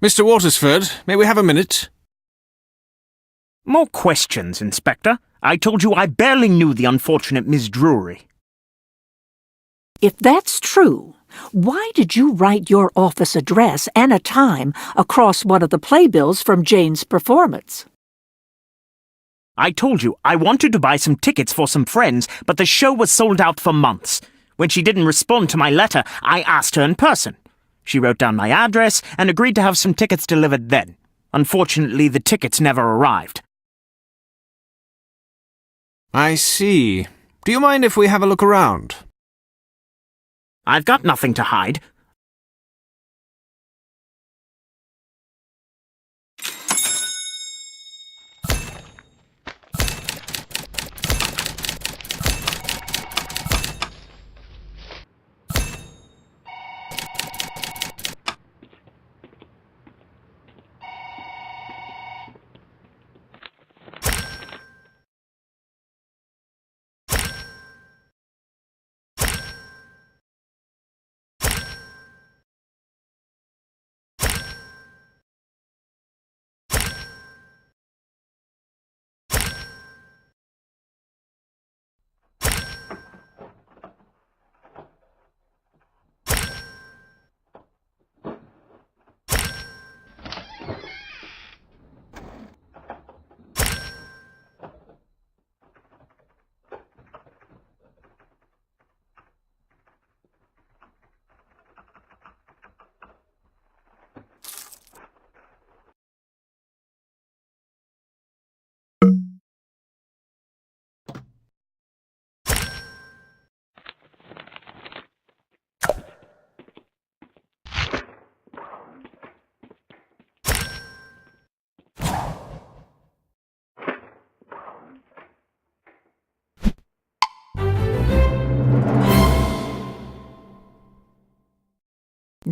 Mr. Watersford, may we have a minute? More questions, Inspector. I told you I barely knew the unfortunate Miss Drury. If that's true, why did you write your office address and a time across one of the playbills from Jane's performance? I told you I wanted to buy some tickets for some friends, but the show was sold out for months. When she didn't respond to my letter, I asked her in person. She wrote down my address and agreed to have some tickets delivered then. Unfortunately, the tickets never arrived. I see. Do you mind if we have a look around? I've got nothing to hide.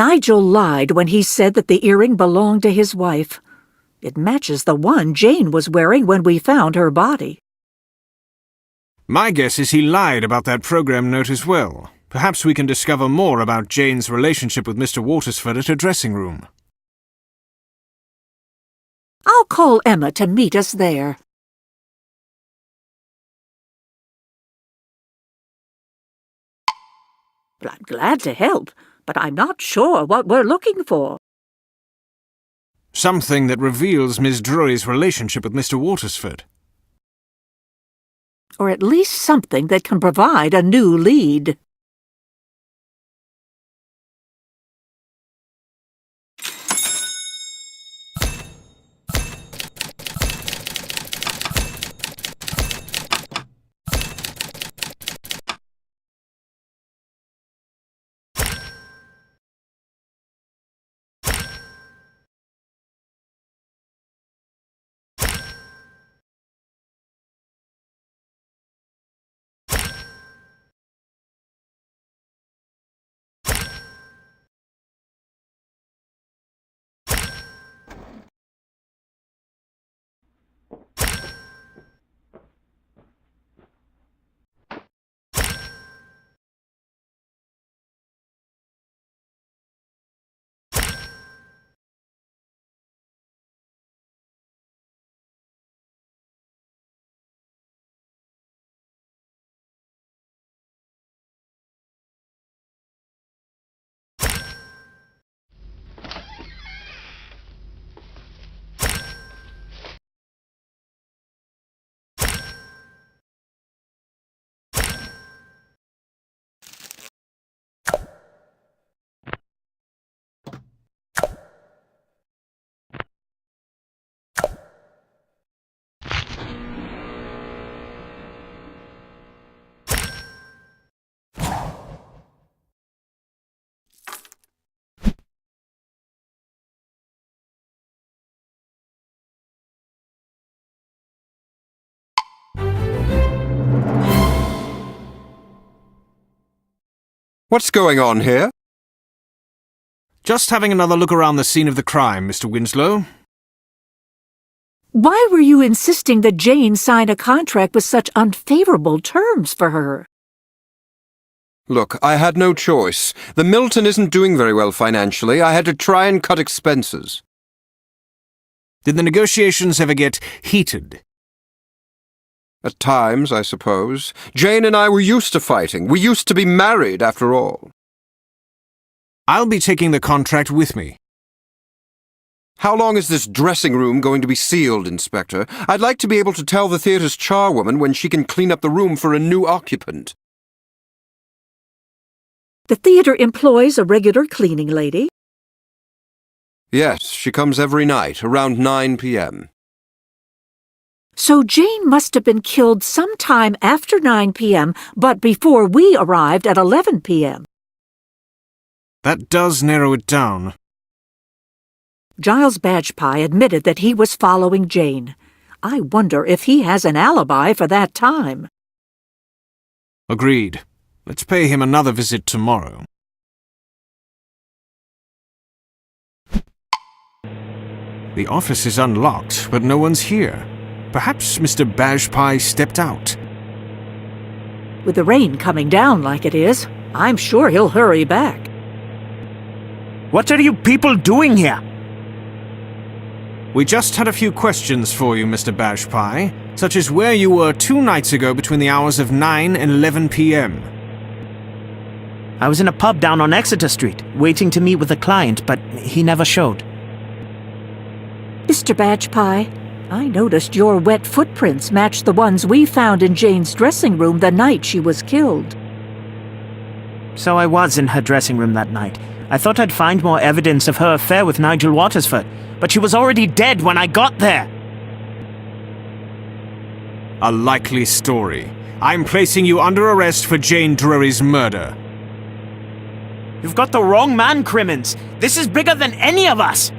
Nigel lied when he said that the earring belonged to his wife. It matches the one Jane was wearing when we found her body. My guess is he lied about that program note as well. Perhaps we can discover more about Jane's relationship with Mr. Watersford at her dressing room. I'll call Emma to meet us there. Well, I'm glad to help, but I'm not sure what we're looking for. Something that reveals Miss Drury's relationship with Mr. Watersford. Or at least something that can provide a new lead. What's going on here? Just having another look around the scene of the crime, Mr. Winslow. Why were you insisting that Jane sign a contract with such unfavorable terms for her? Look, I had no choice. The Milton isn't doing very well financially. I had to try and cut expenses. Did the negotiations ever get heated? At times, I suppose. Jane and I were used to fighting. We used to be married, after all. I'll be taking the contract with me. How long is this dressing room going to be sealed, Inspector? I'd like to be able to tell the theatre's charwoman when she can clean up the room for a new occupant. The theater employs a regular cleaning lady. Yes, she comes every night, around 9 p.m. So Jane must have been killed sometime after 9 p.m., but before we arrived at 11 p.m. That does narrow it down. Giles Badgepie admitted that he was following Jane. I wonder if he has an alibi for that time. Agreed. Let's pay him another visit tomorrow. The office is unlocked, but no one's here. Perhaps Mr. Badgepie stepped out. With the rain coming down like it is, I'm sure he'll hurry back. What are you people doing here? We just had a few questions for you, Mr. Badgepie, such as where you were 2 nights ago between the hours of 9 and 11 p.m. I was in a pub down on Exeter Street, waiting to meet with a client, but he never showed. Mr. Badgepie, I noticed your wet footprints matched the ones we found in Jane's dressing room the night she was killed. So I was in her dressing room that night. I thought I'd find more evidence of her affair with Nigel Watersford, but she was already dead when I got there. A likely story. I'm placing you under arrest for Jane Drury's murder. You've got the wrong man, Crimmins. This is bigger than any of us.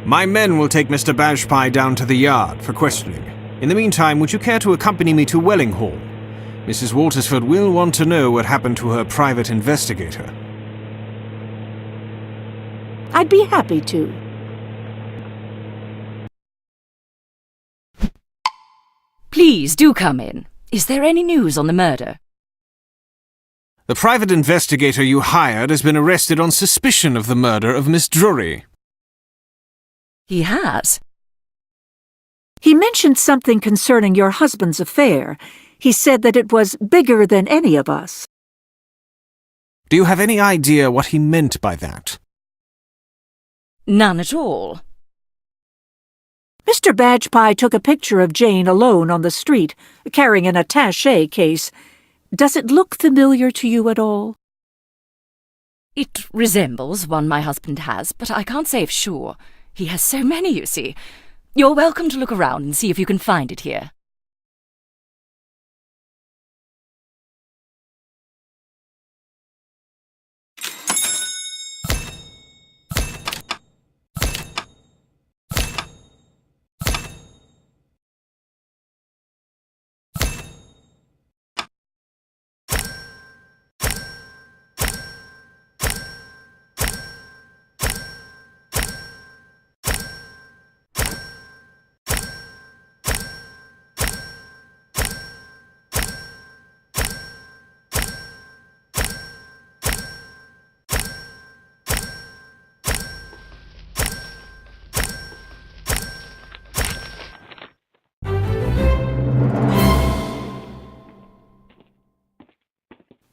My men will take Mr. Bajpai down to the yard for questioning. In the meantime, would you care to accompany me to Welling Hall? Mrs. Watersford will want to know what happened to her private investigator. I'd be happy to. Please do come in. Is there any news on the murder? The private investigator you hired has been arrested on suspicion of the murder of Miss Drury. He has. He mentioned something concerning your husband's affair. He said that it was bigger than any of us. Do you have any idea what he meant by that? None at all. Mr. Bajpai took a picture of Jane alone on the street, carrying an attaché case. Does it look familiar to you at all? It resembles one my husband has, but I can't say for sure. He has so many, you see. You're welcome to look around and see if you can find it here.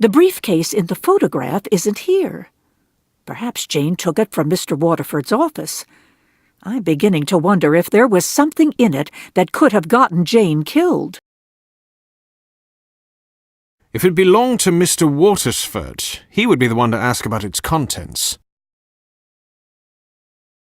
The briefcase in the photograph isn't here. Perhaps Jane took it from Mr. Waterford's office. I'm beginning to wonder if there was something in it that could have gotten Jane killed. If it belonged to Mr. Watersford, he would be the one to ask about its contents.